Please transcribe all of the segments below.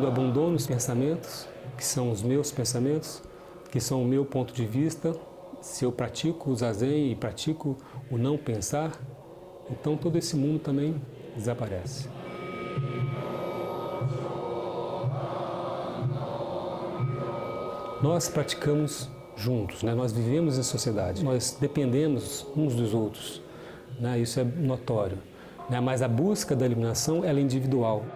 eu abandono os pensamentos, que são os meus pensamentos, que são o meu ponto de vista, se eu pratico o zazen e pratico o não pensar, então todo esse mundo também desaparece. Nós praticamos juntos, né? Nós vivemos em sociedade, nós dependemos uns dos outros, né? Isso é notório, né? Mas a busca da iluminação ela é individual.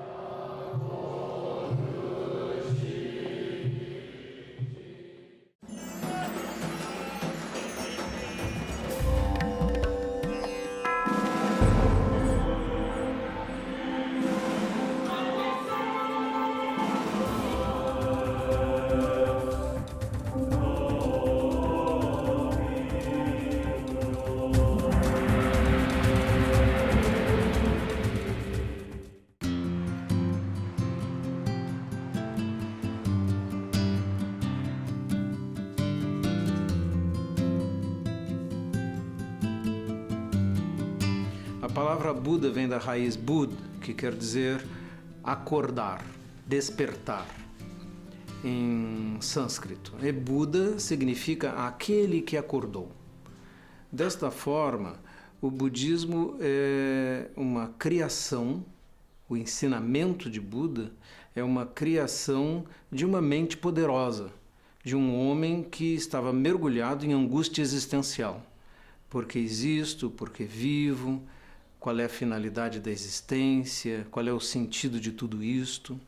A palavra Buda vem da raiz Bud, que quer dizer acordar, despertar, em sânscrito. E Buda significa aquele que acordou. Desta forma, o budismo é uma criação, o ensinamento de Buda é uma criação de uma mente poderosa, de um homem que estava mergulhado em angústia existencial. Por que existo? Por que vivo? Qual é a finalidade da existência, qual é o sentido de tudo isto,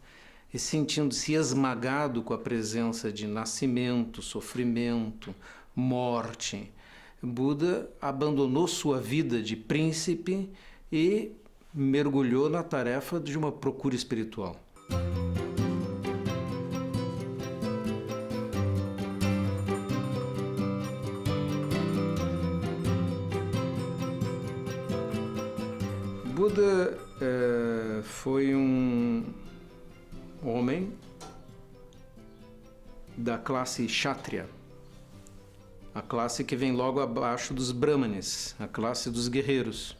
e sentindo-se esmagado com a presença de nascimento, sofrimento, morte. Buda abandonou sua vida de príncipe e mergulhou na tarefa de uma procura espiritual. Buda foi um homem da classe Kshatriya, a classe que vem logo abaixo dos Brahmanes, a classe dos guerreiros.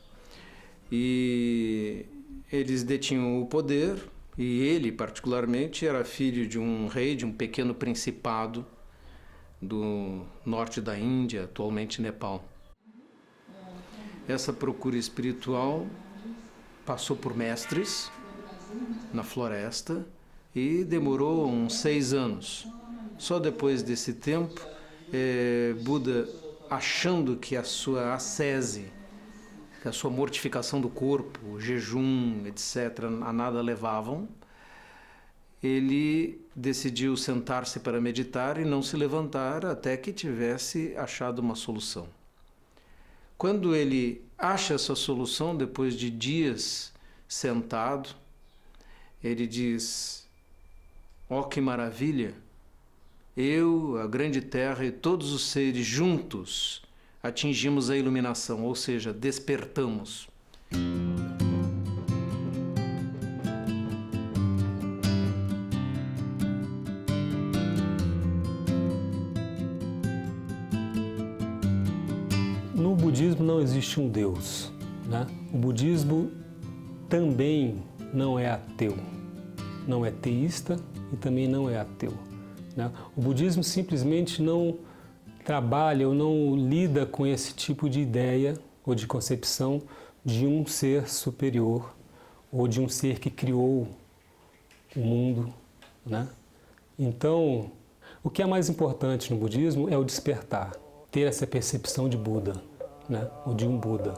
E eles detinham o poder, e ele particularmente era filho de um rei de um pequeno principado do norte da Índia, atualmente Nepal. Essa procura espiritual passou por mestres na floresta e demorou uns 6 anos. Só depois desse tempo, Buda, achando que a sua ascese, que a sua mortificação do corpo, o jejum, etc., a nada levavam, ele decidiu sentar-se para meditar e não se levantar até que tivesse achado uma solução. Quando ele acha essa solução, depois de dias sentado, ele diz: "Ó, que maravilha! Eu, a grande terra e todos os seres juntos atingimos a iluminação", ou seja, despertamos. No budismo não existe um Deus, né? O budismo também não é ateu, não é teísta e também não é ateu, né? O budismo simplesmente não trabalha ou não lida com esse tipo de ideia ou de concepção de um ser superior ou de um ser que criou o mundo, né? Então, o que é mais importante no budismo é o despertar, ter essa percepção de Buda, né? Ou de um Buda.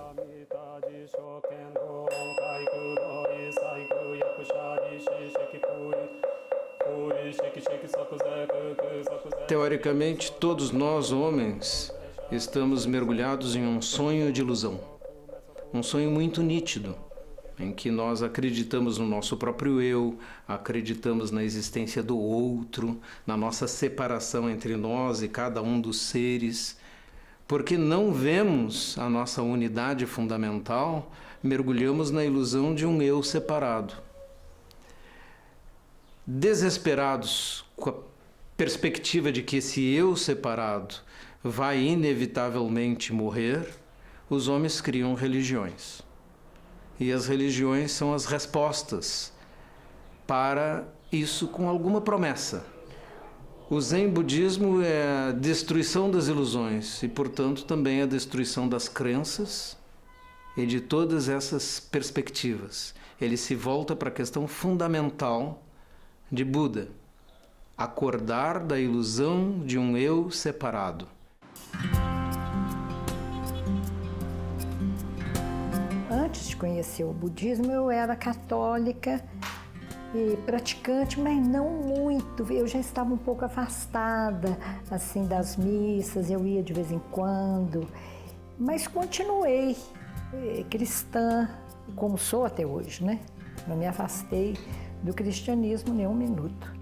Teoricamente, todos nós, homens, estamos mergulhados em um sonho de ilusão. Um sonho muito nítido, em que nós acreditamos no nosso próprio eu, acreditamos na existência do outro, na nossa separação entre nós e cada um dos seres, porque não vemos a nossa unidade fundamental, mergulhamos na ilusão de um eu separado. Desesperados com a perspectiva de que esse eu separado vai inevitavelmente morrer, os homens criam religiões. E as religiões são as respostas para isso com alguma promessa. O Zen budismo é a destruição das ilusões e, portanto, também a destruição das crenças e de todas essas perspectivas. Ele se volta para a questão fundamental de Buda: acordar da ilusão de um eu separado. Antes de conhecer o budismo, eu era católica e praticante, mas não muito. Eu já estava um pouco afastada, assim, das missas, eu ia de vez em quando, mas continuei cristã, como sou até hoje, né? Não me afastei do cristianismo nem um minuto.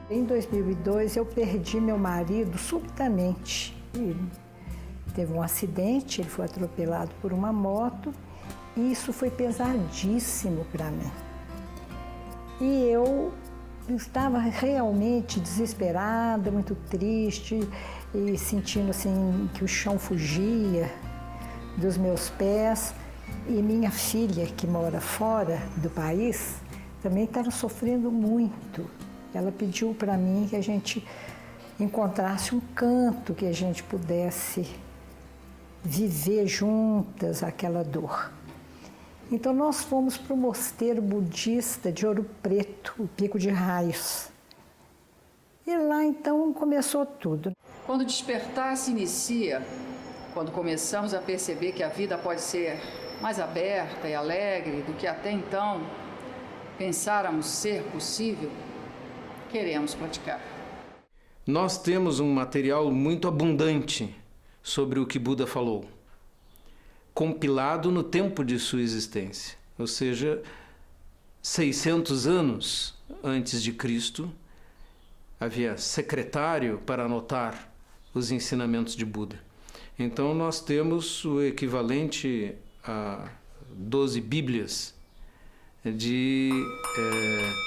Em 2002, eu perdi meu marido subitamente. Teve um acidente, ele foi atropelado por uma moto e isso foi pesadíssimo para mim. E eu estava realmente desesperada, muito triste e sentindo assim que o chão fugia dos meus pés. E minha filha, que mora fora do país, também estava sofrendo muito. Ela pediu para mim que a gente encontrasse um canto que a gente pudesse viver juntas aquela dor. Então nós fomos para o mosteiro budista de Ouro Preto, o Pico de Raios. E lá então começou tudo. Quando o despertar se inicia, quando começamos a perceber que a vida pode ser mais aberta e alegre do que até então pensáramos ser possível, queremos praticar. Nós temos um material muito abundante sobre o que Buda falou, compilado no tempo de sua existência, ou seja, 600 anos antes de Cristo, havia secretário para anotar os ensinamentos de Buda. Então nós temos o equivalente a 12 Bíblias de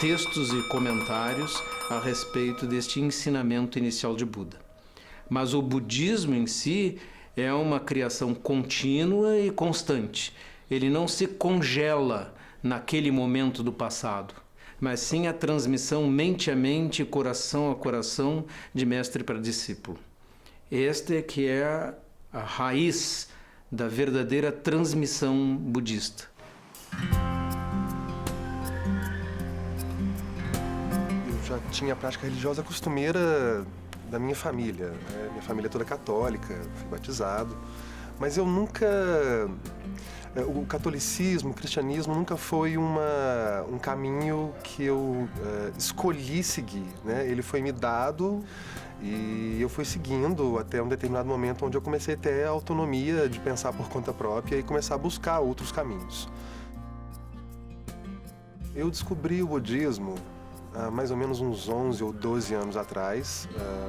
textos e comentários a respeito deste ensinamento inicial de Buda. Mas o budismo em si é uma criação contínua e constante. Ele não se congela naquele momento do passado, mas sim a transmissão mente a mente, coração a coração, de mestre para discípulo. Esta é que é a raiz da verdadeira transmissão budista. Eu já tinha a prática religiosa costumeira da minha família, né? Minha família é toda católica, fui batizado, mas eu nunca... O catolicismo, o cristianismo nunca foi um caminho que eu escolhi seguir, né? Ele foi me dado e eu fui seguindo até um determinado momento onde eu comecei a ter a autonomia de pensar por conta própria e começar a buscar outros caminhos. Eu descobri o budismo há mais ou menos uns 11 ou 12 anos atrás.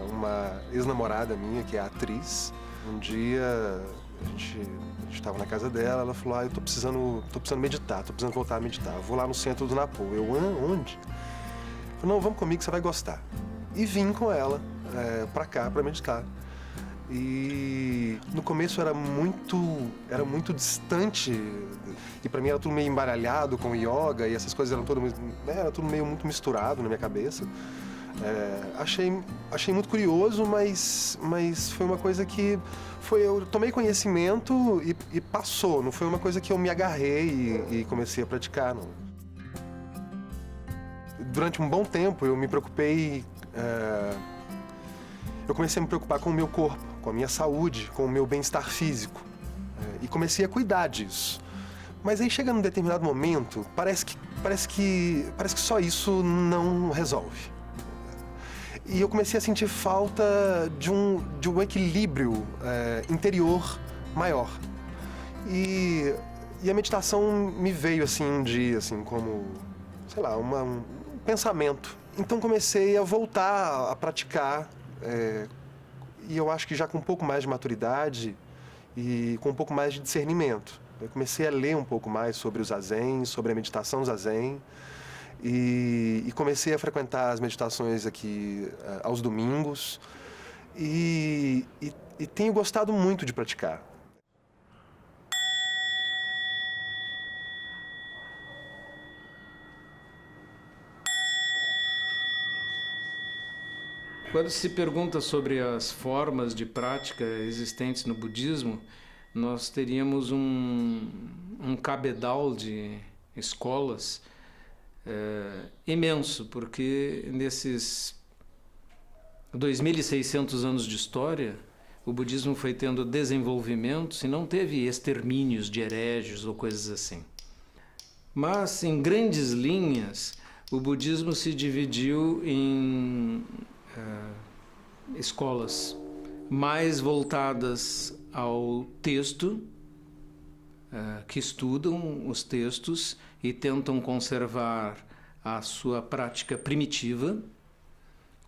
Uma ex-namorada minha, que é atriz, um dia a gente estava na casa dela, ela falou: eu tô precisando meditar, tô precisando voltar a meditar. Eu vou lá no centro do Napo. Eu, onde? Eu falei: não, vamos comigo que você vai gostar. E vim com ela pra cá, pra meditar. E no começo era muito distante, e para mim era tudo meio embaralhado com yoga, e essas coisas era tudo meio muito misturado na minha cabeça. Achei muito curioso, mas foi uma coisa que eu tomei conhecimento e passou, não foi uma coisa que eu me agarrei e comecei a praticar, não. Durante um bom tempo eu me preocupei, eu comecei a me preocupar com o meu corpo, com a minha saúde, com o meu bem-estar físico, e comecei a cuidar disso. Mas aí chega num determinado momento, parece que só isso não resolve. E eu comecei a sentir falta de um equilíbrio interior maior. E a meditação me veio assim um dia, assim, como, sei lá, um pensamento. Então comecei a voltar a praticar, e eu acho que já com um pouco mais de maturidade e com um pouco mais de discernimento. Eu comecei a ler um pouco mais sobre o Zazen, sobre a meditação Zazen, e comecei a frequentar as meditações aqui aos domingos, e tenho gostado muito de praticar. Quando se pergunta sobre as formas de prática existentes no budismo, nós teríamos um cabedal de escolas imenso, porque nesses 2.600 anos de história, o budismo foi tendo desenvolvimentos e não teve extermínios de hereges ou coisas assim. Mas, em grandes linhas, o budismo se dividiu em escolas mais voltadas ao texto, que estudam os textos e tentam conservar a sua prática primitiva,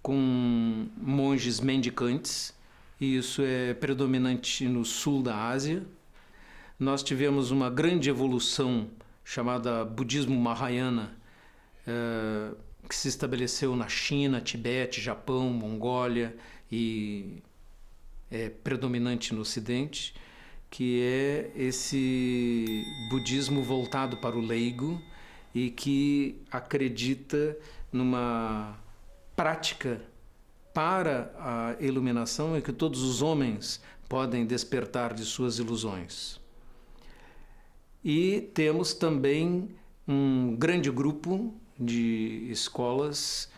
com monges mendicantes, e isso é predominante no sul da Ásia. Nós tivemos uma grande evolução chamada budismo Mahayana, que se estabeleceu na China, Tibete, Japão, Mongólia e é predominante no Ocidente, que é esse budismo voltado para o leigo e que acredita numa prática para a iluminação e que todos os homens podem despertar de suas ilusões. E temos também um grande grupo de escolas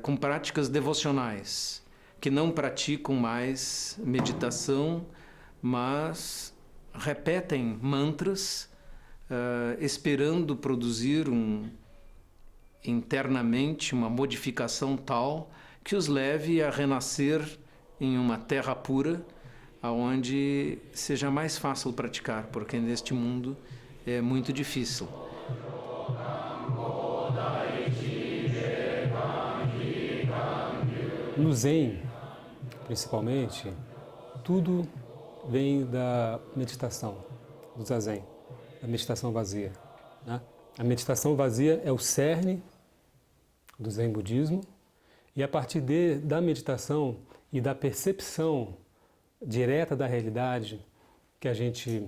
com práticas devocionais, que não praticam mais meditação, mas repetem mantras, esperando produzir internamente uma modificação tal que os leve a renascer em uma terra pura, onde seja mais fácil praticar, porque neste mundo é muito difícil. No Zen, principalmente, tudo vem da meditação, do Zazen, da meditação vazia, né? A meditação vazia é o cerne do Zen budismo, e a partir da meditação e da percepção direta da realidade que a gente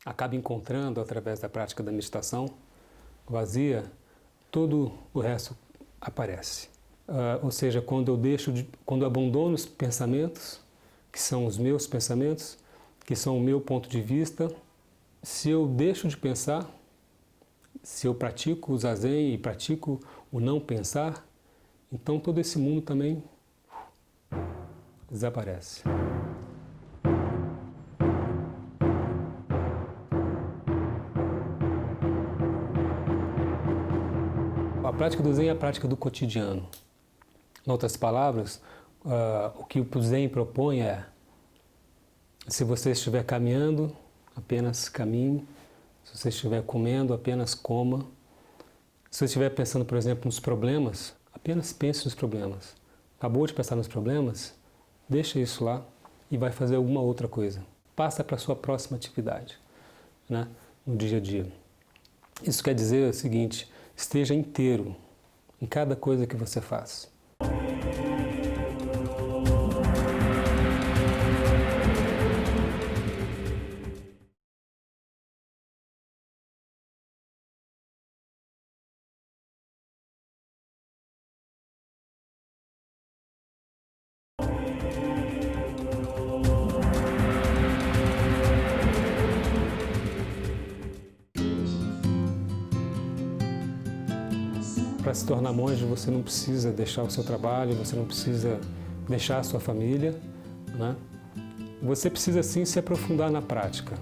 acaba encontrando através da prática da meditação vazia, todo o resto aparece. Ou seja, quando eu abandono os pensamentos, que são os meus pensamentos, que são o meu ponto de vista, se eu deixo de pensar, se eu pratico o Zazen e pratico o não pensar, então todo esse mundo também desaparece. A prática do Zen é a prática do cotidiano. Em outras palavras, o que o Zen propõe é: se você estiver caminhando, apenas caminhe. Se você estiver comendo, apenas coma. Se você estiver pensando, por exemplo, nos problemas, apenas pense nos problemas. Acabou de pensar nos problemas? Deixa isso lá e vai fazer alguma outra coisa. Passa para a sua próxima atividade, né, no dia a dia. Isso quer dizer o seguinte: esteja inteiro em cada coisa que você faz. Para se tornar monge, você não precisa deixar o seu trabalho, você não precisa deixar a sua família, né? Você precisa sim se aprofundar na prática,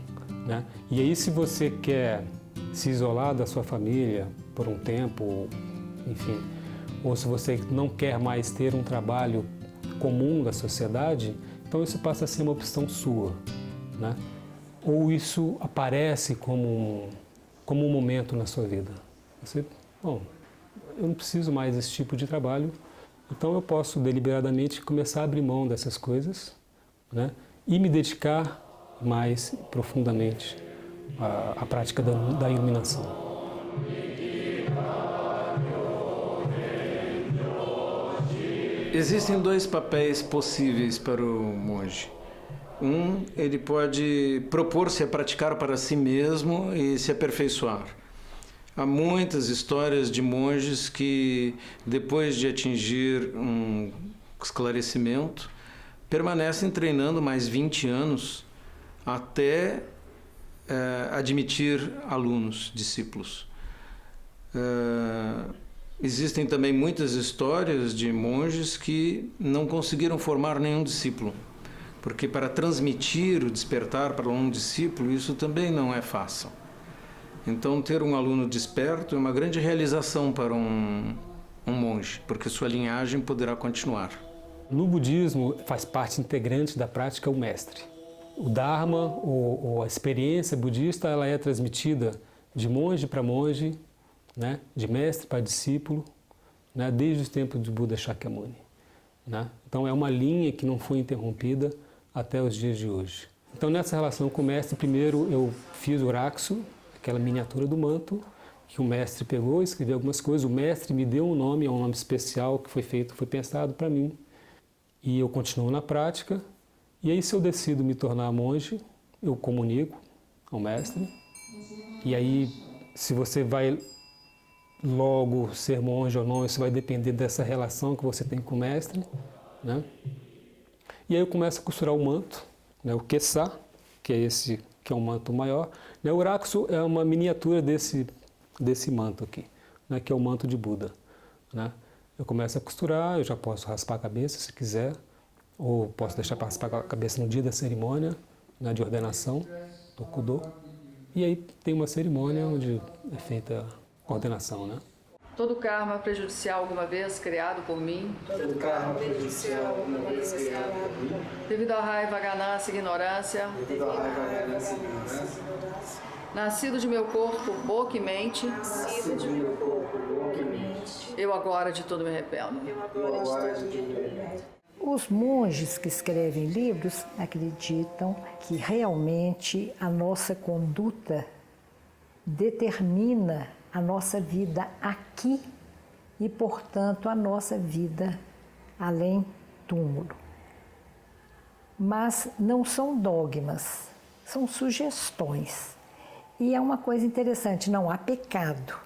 né? E aí, se você quer se isolar da sua família por um tempo, enfim, ou se você não quer mais ter um trabalho comum da sociedade, então isso passa a ser uma opção sua, né? Ou isso aparece como um momento na sua vida. Eu não preciso mais desse tipo de trabalho, então eu posso deliberadamente começar a abrir mão dessas coisas, né, e me dedicar mais profundamente à prática da iluminação. Existem dois papéis possíveis para o monge. Ele pode propor-se a praticar para si mesmo e se aperfeiçoar. Há muitas histórias de monges que, depois de atingir um esclarecimento, permanecem treinando mais 20 anos até admitir alunos, discípulos. Existem também muitas histórias de monges que não conseguiram formar nenhum discípulo, porque para transmitir o despertar para um discípulo, isso também não é fácil. Então, ter um aluno desperto é uma grande realização para um monge, porque sua linhagem poderá continuar. No budismo, faz parte integrante da prática o mestre. O Dharma, ou a experiência budista, ela é transmitida de monge para monge, né? De mestre para discípulo, né? Desde os tempos de Buda Shakyamuni, né? Então é uma linha que não foi interrompida até os dias de hoje. Então nessa relação com o mestre, primeiro eu fiz o Rakusu, aquela miniatura do manto, que o mestre pegou, escreveu algumas coisas, o mestre me deu um nome, é um nome especial que foi pensado para mim. E eu continuo na prática, e aí se eu decido me tornar monge, eu comunico ao mestre, e aí se você vai logo ser monge ou não, isso vai depender dessa relação que você tem com o mestre, né? E aí eu começo a costurar o manto, né? O Kessa, que é esse que é um manto maior, né? O Rakusu é uma miniatura desse manto aqui, né? Que é o manto de Buda, né? Eu começo a costurar, eu já posso raspar a cabeça se quiser, ou posso deixar para raspar a cabeça no dia da cerimônia, né, de ordenação, do Kudo. E aí tem uma cerimônia onde é feita a ordenação, né? Todo karma prejudicial alguma vez criado por mim, devido à raiva, ganância e ignorância, nascido de meu corpo, boca e mente, eu agora de tudo me arrependo. Os monges que escrevem livros acreditam que realmente a nossa conduta determina a nossa vida aqui e, portanto, a nossa vida além túmulo. Mas não são dogmas, são sugestões. E é uma coisa interessante, não há pecado,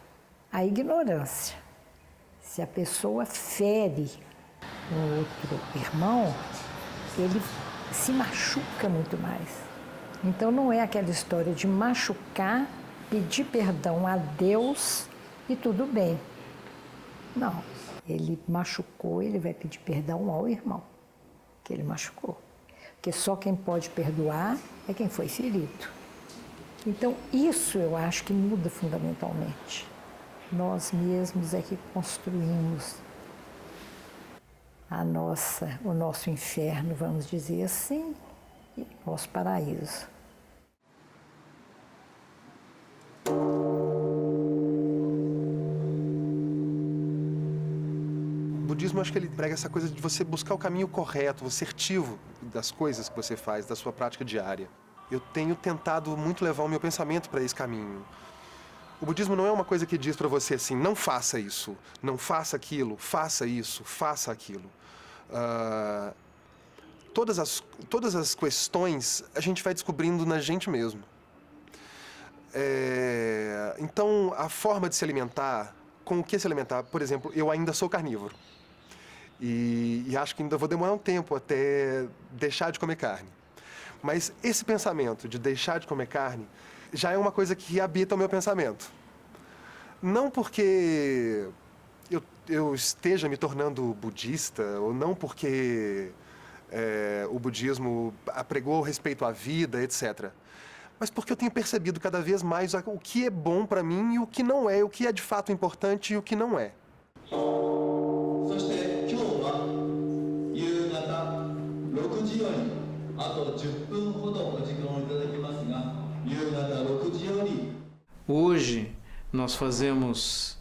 há ignorância. Se a pessoa fere um outro irmão, ele se machuca muito mais. Então não é aquela história de machucar, pedir perdão a Deus e tudo bem. Não, ele machucou, ele vai pedir perdão ao irmão que ele machucou. Porque só quem pode perdoar é quem foi ferido. Então isso eu acho que muda fundamentalmente. Nós mesmos é que construímos o nosso inferno, vamos dizer assim, e o nosso paraíso. O budismo, acho que ele prega essa coisa de você buscar o caminho correto, o assertivo das coisas que você faz, da sua prática diária. Eu tenho tentado muito levar o meu pensamento para esse caminho. O budismo não é uma coisa que diz para você assim, não faça isso, não faça aquilo, faça isso, faça aquilo. Todas as questões a gente vai descobrindo na gente mesmo. Então, a forma de se alimentar, com o que se alimentar, por exemplo, eu ainda sou carnívoro. E acho que ainda vou demorar um tempo até deixar de comer carne. Mas esse pensamento de deixar de comer carne já é uma coisa que habita o meu pensamento. Não porque eu esteja me tornando budista, ou não porque o budismo apregou respeito à vida, etc. Mas porque eu tenho percebido cada vez mais o que é bom para mim e o que não é, o que é de fato importante e o que não é. Hoje nós fazemos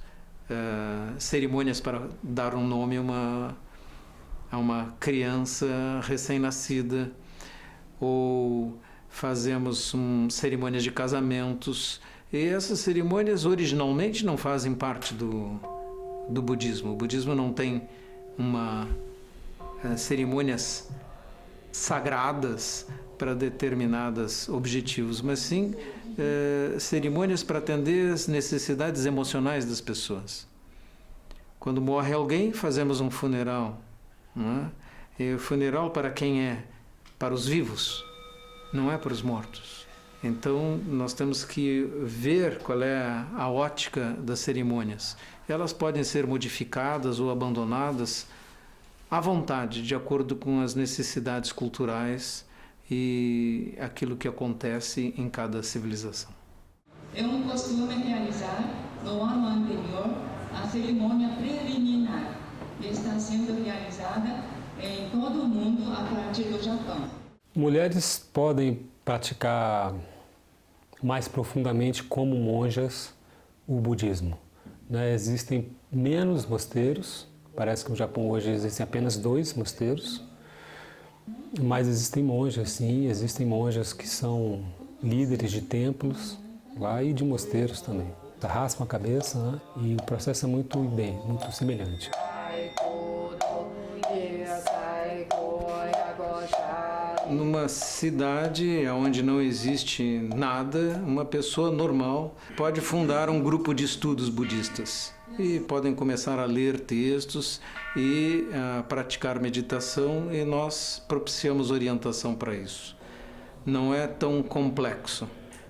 cerimônias para dar um nome a uma criança recém-nascida, ou fazemos cerimônias de casamentos. E essas cerimônias originalmente não fazem parte do budismo. O budismo não tem cerimônias sagradas para determinados objetivos, mas sim cerimônias para atender as necessidades emocionais das pessoas. Quando morre alguém, fazemos um funeral, não é? E o funeral para quem é? Para os vivos, não é para os mortos. Então, nós temos que ver qual é a ótica das cerimônias. Elas podem ser modificadas ou abandonadas à vontade, de acordo com as necessidades culturais e aquilo que acontece em cada civilização. É um costume realizar no ano anterior a cerimônia preliminar, que está sendo realizada em todo o mundo a partir do Japão. Mulheres podem praticar mais profundamente como monjas o budismo, né? Existem menos mosteiros, parece que no Japão hoje existem apenas 2 mosteiros, mas existem monjas, sim, existem monjas que são líderes de templos lá e de mosteiros também. Raspam a cabeça, né? E o processo é muito semelhante. Numa cidade onde não existe nada, uma pessoa normal pode fundar um grupo de estudos budistas e podem começar a ler textos e a praticar meditação, e nós propiciamos orientação para isso. Não é tão complexo,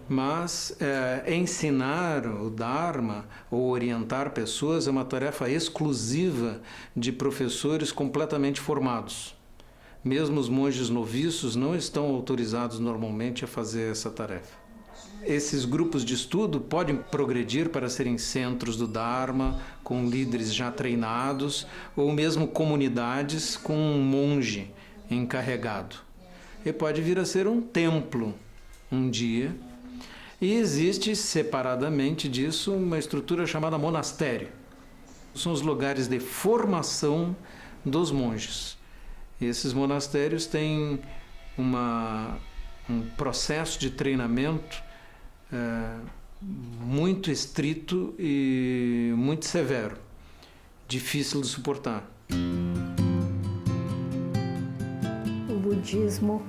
mas ensinar o Dharma ou orientar pessoas é uma tarefa exclusiva de professores completamente formados. Mesmo os monges noviços não estão autorizados normalmente a fazer essa tarefa. Esses grupos de estudo podem progredir para serem centros do Dharma, com líderes já treinados, ou mesmo comunidades com um monge encarregado. E pode vir a ser um templo um dia. E existe separadamente disso uma estrutura chamada monastério. São os lugares de formação dos monges. Esses monastérios têm um processo de treinamento muito estrito e muito severo, difícil de suportar. O budismo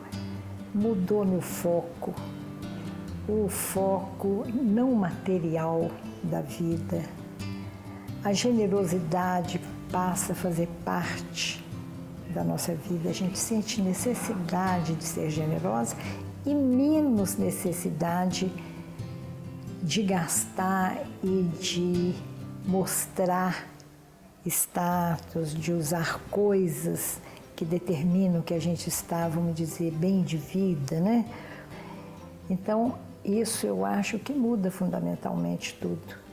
mudou meu foco, o foco não material da vida. A generosidade passa a fazer parte da nossa vida. A gente sente necessidade de ser generosa e menos necessidade de gastar e de mostrar status, de usar coisas que determinam que a gente está, vamos dizer, bem de vida, né? Então, isso eu acho que muda fundamentalmente tudo.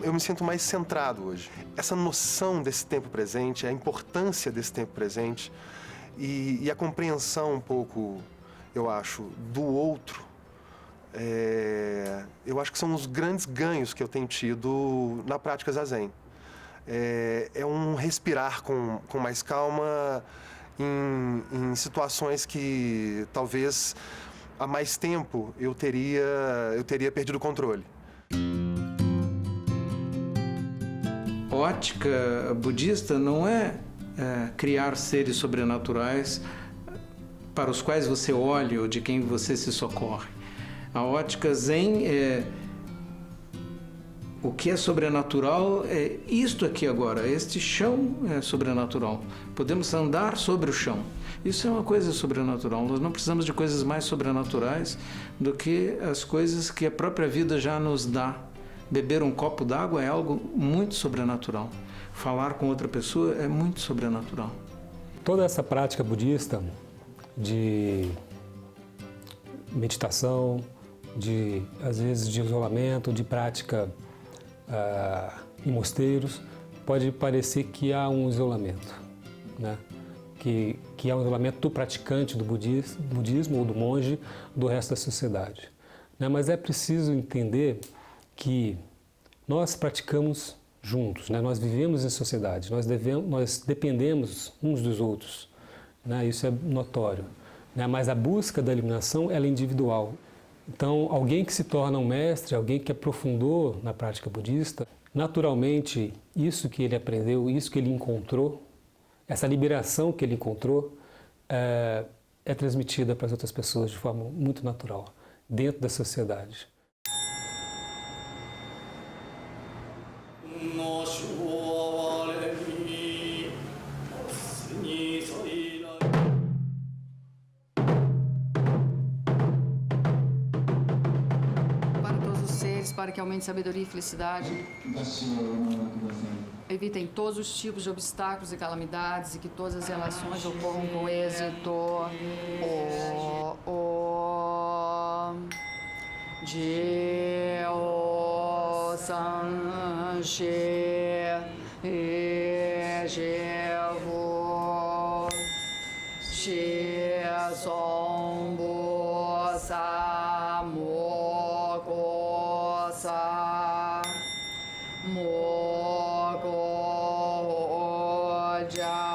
Eu me sinto mais centrado hoje. Essa noção desse tempo presente, a importância desse tempo presente e a compreensão um pouco, eu acho, do outro, eu acho que são os grandes ganhos que eu tenho tido na prática Zazen. É um respirar com mais calma em situações que talvez há mais tempo eu teria perdido o controle. Ótica budista não é criar seres sobrenaturais para os quais você olha ou de quem você se socorre. A ótica Zen é o que é sobrenatural, é isto aqui agora, este chão é sobrenatural. Podemos andar sobre o chão. Isso é uma coisa sobrenatural. Nós não precisamos de coisas mais sobrenaturais do que as coisas que a própria vida já nos dá. Beber um copo d'água é algo muito sobrenatural. Falar com outra pessoa é muito sobrenatural. Toda essa prática budista de meditação, às vezes de isolamento, de prática em mosteiros, pode parecer que há um isolamento, né? Que há um isolamento do praticante do budismo ou do monge do resto da sociedade, né? Mas é preciso entender que nós praticamos juntos, né? Nós vivemos em sociedade, nós dependemos uns dos outros, né? Isso é notório, né? Mas a busca da iluminação ela é individual. Então, alguém que se torna um mestre, alguém que aprofundou na prática budista, naturalmente, isso que ele aprendeu, isso que ele encontrou, essa liberação que ele encontrou, é transmitida para as outras pessoas de forma muito natural, dentro da sociedade. poderes para que aumente sabedoria e felicidade. Evitem todos os tipos de obstáculos e calamidades e que todas as relações ocorram com êxito. Jeo Sanche Jevo She Sombo Samoko Sa Moko Ja